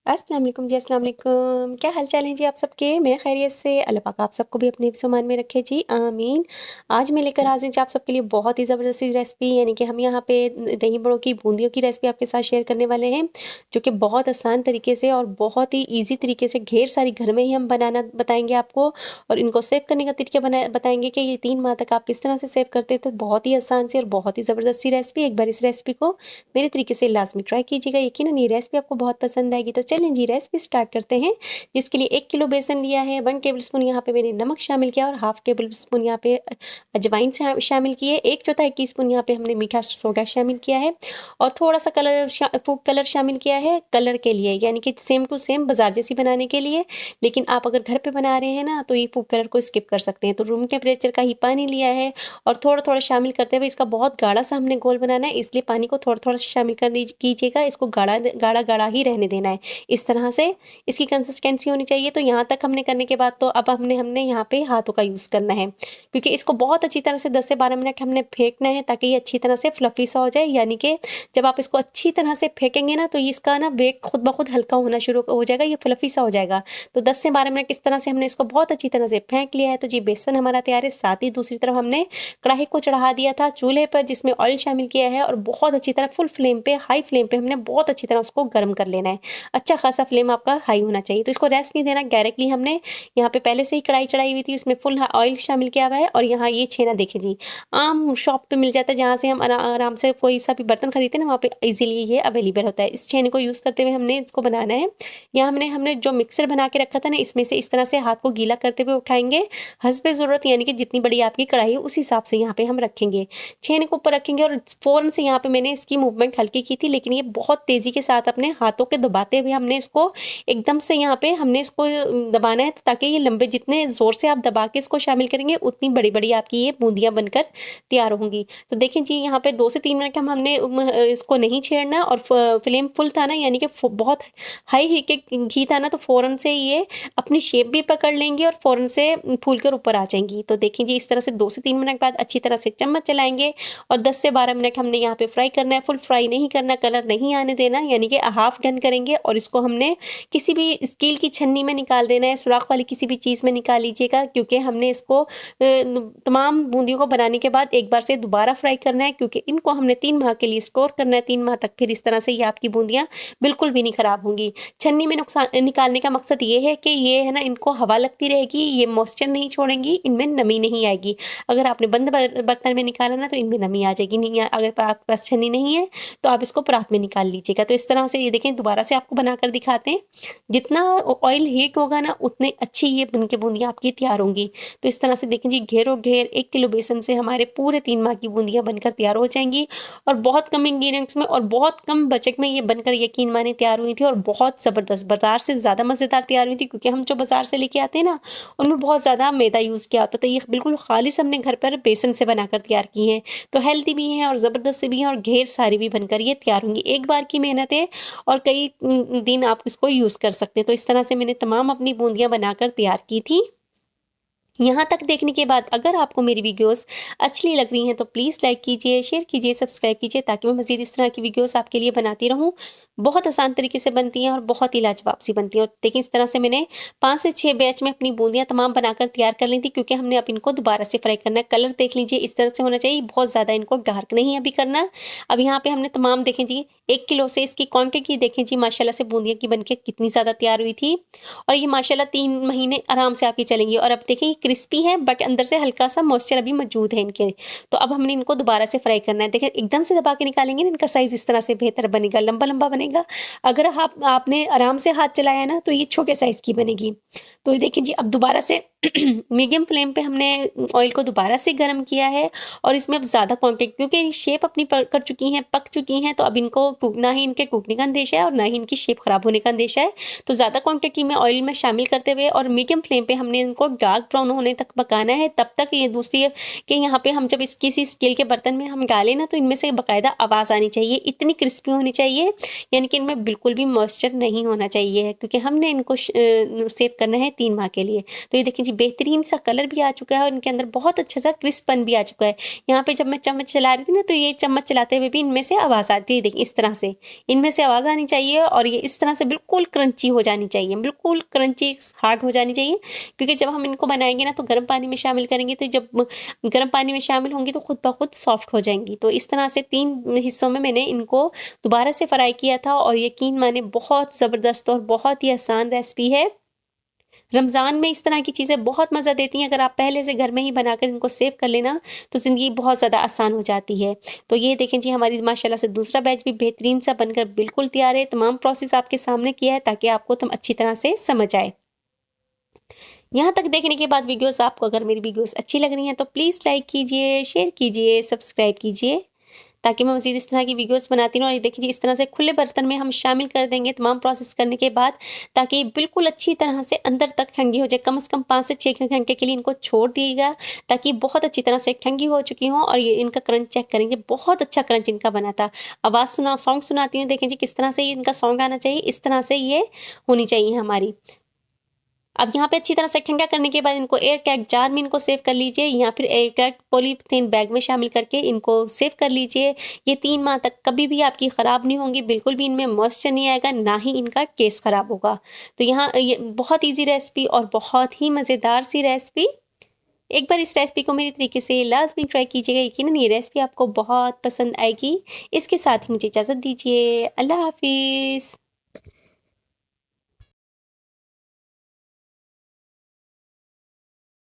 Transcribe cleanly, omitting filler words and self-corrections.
अस्सलाम वालेकुम जी, अस्सलाम वालेकुम। क्या हाल-चाल है जी आप सबके? मैं खैरियत से, अल्लाह पाक आप सबको भी अपने हिफ्ज़-ओ-अमान में रखे जी, आमीन। आज मैं लेकर हाज़िर हूँ जी आप सबके लिए बहुत ही ज़बरदस्त सी रेसिपी, यानी कि हम यहाँ पे दही बड़ों की बूंदियों की रेसिपी आपके साथ शेयर करने वाले हैं, जो कि बहुत आसान तरीके से और बहुत ही ईज़ी तरीके से ढेर सारी घर में ही हम बनाना बताएँगे आपको, और इनको सेव करने का तरीका बताएँगे कि ये 3 माह तक आप किस तरह से सेव करते हैं। तो बहुत ही आसान सी और बहुत ही ज़बरदस्त सी रेसिपी, एक बार इस रेसिपी को मेरे तरीके से लाज़मी ट्राई कीजिएगा, यकीनन ये रेसिपी आपको बहुत पसंद आएगी। तो चलें जी रेसिपी स्टार्ट करते हैं। जिसके लिए 1 किलो बेसन लिया है, 1 टेबलस्पून यहाँ पे मैंने नमक शामिल किया और हाफ टेबलस्पून यहाँ पे अजवाइन शामिल की है, 1/4 टीस्पून यहाँ पे हमने मीठा सोडा शामिल किया है और थोड़ा-सा फूड कलर शामिल किया है कलर के लिए, यानी कि सेम टू सेम बाज़ार जैसी बनाने के लिए। लेकिन आप अगर घर पे बना रहे हैं ना, तो ये फूड कलर को स्किप कर सकते हैं। तो रूम टेम्परेचर का ही पानी लिया है और थोड़ा-थोड़ा शामिल करते हुए इसका बहुत गाढ़ा-सा हमने घोल बनाना है, इसलिए पानी को थोड़ा-थोड़ा शामिल कर कीजिएगा। इसको गाढ़ा-गाढ़ा ही रहने देना है। इस तरह से इसकी कंसिस्टेंसी होनी चाहिए। तो यहाँ तक हमने करने के बाद तो अब हमने हमने यहाँ पे हाथों का यूज़ करना है, क्योंकि इसको बहुत अच्छी तरह से 10 से 12 मिनट हमने फेंटना है, ताकि ये अच्छी तरह से फ्लफी सा हो जाए। यानी कि जब आप इसको अच्छी तरह से फेंकेंगे ना, तो इसका ना बेक खुद ब खुद हल्का होना शुरू हो जाएगा, ये फ्लफी सा हो जाएगा। तो 10 से 12 मिनट इस तरह से हमने इसको बहुत अच्छी तरह से फेंक लिया है। तो जी बेसन हमारा तैयार है। साथ ही दूसरी तरफ हमने कढ़ाई को चढ़ा दिया था चूल्हे पर, जिसमें ऑयल शामिल किया है और बहुत अच्छी तरह फुल फ्लेम पे, हाई फ्लेम पे हमने बहुत अच्छी तरह उसको गर्म कर लेना है। अच्छा खासा फ्लेम आपका हाई होना चाहिए। तो इसको रेस्ट नहीं देना, डायरेक्टली हमने यहाँ पे पहले से ही कढ़ाई चढ़ाई हुई थी, उसमें फुल ऑयल शामिल किया हुआ है। और यहाँ ये छेना देखिए जी, आम शॉप पे मिल जाता है, जहाँ से हम आराम से कोई सा भी बर्तन खरीदते हैं ना, वहाँ पे इजीली ये अवेलेबल होता है। इस छेने को यूज़ करते हुए हमने इसको बनाना है। यहाँ हमने हमने जो मिक्सर बना के रखा था ना, इसमें से इस तरह से हाथ को गीला करते हुए उठाएँगे, हस्बे ज़रूरत, यानी कि जितनी बड़ी आपकी कढ़ाई है उस हिसाब से यहाँ पे हम रखेंगे। छेने को ऊपर रखेंगे और फ़ौरन से यहाँ पे मैंने इसकी मूवमेंट हल्की की थी, लेकिन ये बहुत तेज़ी के साथ अपने हाथों के दबाते हुए हमने इसको एकदम से यहाँ पे हमने इसको दबाना है, ताकि ये लंबे, जितने ज़ोर से आप दबा के इसको शामिल करेंगे, उतनी बड़ी-बड़ी आपकी ये बूंदियाँ बनकर तैयार होंगी। तो देखें जी, यहाँ पे 2 से 3 मिनट हमने इसको नहीं छेड़ना, और फ्लेम फुल था ना, यानी कि बहुत हाई हीट के घी था ना, तो फ़ौरन से ये अपनी शेप भी पकड़ लेंगी और फ़ौरन से फूल कर ऊपर आ जाएँगी। तो देखिए जी, इस तरह से 2 से 3 मिनट बाद अच्छी तरह से चम्मच चलाएँगे और 10 से 12 मिनट हमने यहाँ पे फ्राई करना है। फुल फ्राई नहीं करना, कलर नहीं आने देना, यानी कि हाफ डन करेंगे। और इसको हमने किसी भी स्टील की छन्नी में निकाल देना है, सुराख वाली किसी भी चीज़ में निकाल लीजिएगा, क्योंकि हमने इसको तमाम बूंदियों को बनाने के बाद एक बार से दोबारा फ्राई करना है, क्योंकि इनको हमने 3 माह के लिए स्टोर करना है, 3 माह तक। फिर इस तरह से ये आपकी बूंदियाँ बिल्कुल भी नहीं खराब होंगी। छन्नी में नुकसान निकालने का मकसद ये है कि ये है ना, इनको हवा लगती रहेगी, ये मॉइस्चर नहीं छोड़ेंगी, इनमें नमी नहीं आएगी। अगर आपने बंद बर्तन में निकाला ना, तो इनमें नमी आ जाएगी। नहीं, अगर आपके पास छन्नी नहीं है, तो आप इसको परात में निकाल लीजिएगा। तो इस तरह से ये देखें, दोबारा से आपको बनाकर दिखाते हैं। जितना ऑयल हीट होगा ना, उतनी अच्छी ये बन के बूंदियाँ आपकी तैयार होंगी। तो इस तरह से देखें जी, घेरों घेर 1 किलो बेसन से हमारे पूरे 3 माह की बूंदियाँ बनकर तैयार हो जाएँगी, और बहुत कम इंग्रीडिएंट्स में और बहुत कम बजट में ये बनकर यकीन मानिए तैयार हुई थी, और बहुत ज़बरदस्त, बाज़ार से ज़्यादा मज़ेदार तैयार हुई थी, क्योंकि हम जो बाज़ार से लेके आते हैं ना, उनमें बहुत ज़्यादा मैदा यूज़ किया होता है। तो ये बिल्कुल खालिस हमने घर पर बेसन से बनाकर तैयार की हैं। तो हेल्दी भी हैं और ज़बरदस्त भी हैं, और ढेर सारी भी बनकर ये तैयार होंगी। एक बार की मेहनत है, और कई दिन आप इसको यूज़ कर सकते हैं। तो इस तरह से मैंने तमाम अपनी बूंदियाँ बनाकर तैयार की थी। यहाँ तक देखने के बाद अगर आपको मेरी वीडियोस अच्छी लग रही हैं, तो प्लीज़ लाइक कीजिए, शेयर कीजिए, सब्सक्राइब कीजिए, ताकि मैं मज़ीद इस तरह की वीडियोस आपके लिए बनाती रहूँ। बहुत आसान तरीके से बनती हैं और बहुत ही लाजवाब सी बनती हैं। और देखिए, इस तरह से मैंने 5 से 6 बैच में अपनी बूंदियाँ तमाम बनाकर तैयार कर ली थी, क्योंकि हमने अब इनको दोबारा से फ्राई करना है। कलर देख लीजिए, इस तरह से होना चाहिए, बहुत ज़्यादा इनको डार्क नहीं अभी करना। अब यहाँ पे हमने तमाम देखें जी, 1 किलो से इसकी क्वांटिटी देखें जी, माशाल्लाह से बूंदियाँ की बनके कितनी ज़्यादा तैयार हुई थी। और ये माशाल्लाह 3 महीने आराम से आपकी चलेंगी। और अब देखिए, ये क्रिस्पी है, बट अंदर से हल्का-सा मॉइस्चर अभी मौजूद है इनके। तो अब हमने इनको दोबारा से फ्राई करना है। देखिए, एकदम से दबा के निकालेंगे ना, इनका साइज़ इस तरह से बेहतर बनेगा, लंबा-लंबा बनेगा। अगर आपने आराम से हाथ चलाया ना, तो ये छोटे साइज़ की बनेगी। तो ये देखिए जी, अब दोबारा से मीडियम फ्लेम पे हमने ऑयल को दोबारा से गरम किया है, और इसमें अब ज़्यादा क्वांटिटी, क्योंकि शेप अपनी कर चुकी हैं, पक चुकी हैं, तो अब इनको ना ही इनके टूटने का अंदेशा है और ना ही इनकी शेप खराब होने का अंदेशा है। तो ज़्यादा क्वांटिटी में ऑयल में शामिल करते हुए और मीडियम फ्लेम पे हमने इनको डार्क ब्राउन होने तक पकाना है। तब तक ये दूसरी है कि यहाँ पे हम जब इस किसी स्टील के बर्तन में हम डालें ना, तो इनमें से बाकायदा आवाज़ आनी चाहिए, इतनी क्रिस्पी होनी चाहिए, यानी कि इनमें बिल्कुल भी मॉइस्चर नहीं होना चाहिए, क्योंकि हमने इनको सेव करना है 3 माह के लिए। तो ये देखिए जी, बेहतरीन सा कलर भी आ चुका है और इनके अंदर बहुत अच्छा सा क्रिस्पन भी आ चुका है। यहाँ पे जब मैं चम्मच चला रही थी ना, तो ये चम्मच चलाते हुए भी इनमें से आवाज़ आती है, देखिए इस तरह से। इनमें से आवाज़ आनी चाहिए और ये इस तरह से बिल्कुल क्रंची हो जानी चाहिए, बिल्कुल क्रंची हार्ड हो जानी चाहिए, क्योंकि जब हम इनको बनाएँगे ना तो गर्म पानी में शामिल करेंगे, तो जब गर्म पानी में शामिल होंगी तो खुद ब खुद सॉफ्ट हो जाएँगी। तो इस तरह से 3 हिस्सों में मैंने इनको दोबारा से फ्राई किया था और यकीन मानिए बहुत ज़बरदस्त और बहुत ही आसान रेसिपी है। रमज़ान में इस तरह की चीज़ें बहुत मज़ा देती हैं, अगर आप पहले से घर में ही बनाकर इनको सेव कर लेना, तो ज़िंदगी बहुत ज़्यादा आसान हो जाती है। तो ये देखें जी, हमारी माशाल्लाह से दूसरा बैच भी बेहतरीन सा बनकर बिल्कुल तैयार है। तमाम प्रोसेस आपके सामने किया है ताकि आपको तम अच्छी तरह से समझ आए। यहाँ तक देखने के बाद वीडियोज़ आपको अगर मेरी वीडियोज़ अच्छी लग रही हैं तो प्लीज़ लाइक कीजिए, शेयर कीजिए, सब्सक्राइब कीजिए, ताकि मैं मज़ीद इस तरह की वीडियोज़ बनाती रहूँ। और ये देखिए जी, इस तरह से खुले बर्तन में हम शामिल कर देंगे तमाम प्रोसेस करने के बाद, ताकि बिल्कुल अच्छी तरह से अंदर तक ठंडी हो जाए। कम से कम 5 से 6 घंटे के लिए इनको छोड़ दिएगा, ताकि बहुत अच्छी तरह से ठंडी हो चुकी हों। और ये इनका क्रंच चेक करेंगे, बहुत अच्छा क्रंच इनका बना था। आवाज़ सॉन्ग सुनाती हूँ, देखें जी किस तरह से ये इनका सॉन्ग आना चाहिए, इस तरह से ये होनी चाहिए हमारी। अब यहाँ पे अच्छी तरह से ठंडा करने के बाद इनको एयर टाइट जार में इनको सेव कर लीजिए, या फिर एयर टाइट पॉलीथीन बैग में शामिल करके इनको सेव कर लीजिए। ये 3 माह तक कभी भी आपकी ख़राब नहीं होंगी, बिल्कुल भी इनमें मॉइस्चर नहीं आएगा, ना ही इनका टेस्ट ख़राब होगा। तो यहाँ ये बहुत ईज़ी रेसिपी और बहुत ही मज़ेदार सी रेसिपी। एक बार इस रेसिपी को मेरी तरीके से लाज़मी ट्राई कीजिएगा, यकीनन ये रेसिपी आपको बहुत पसंद आएगी। इसके साथ ही मुझे इजाज़त दीजिए। अल्लाह हाफ़िज़।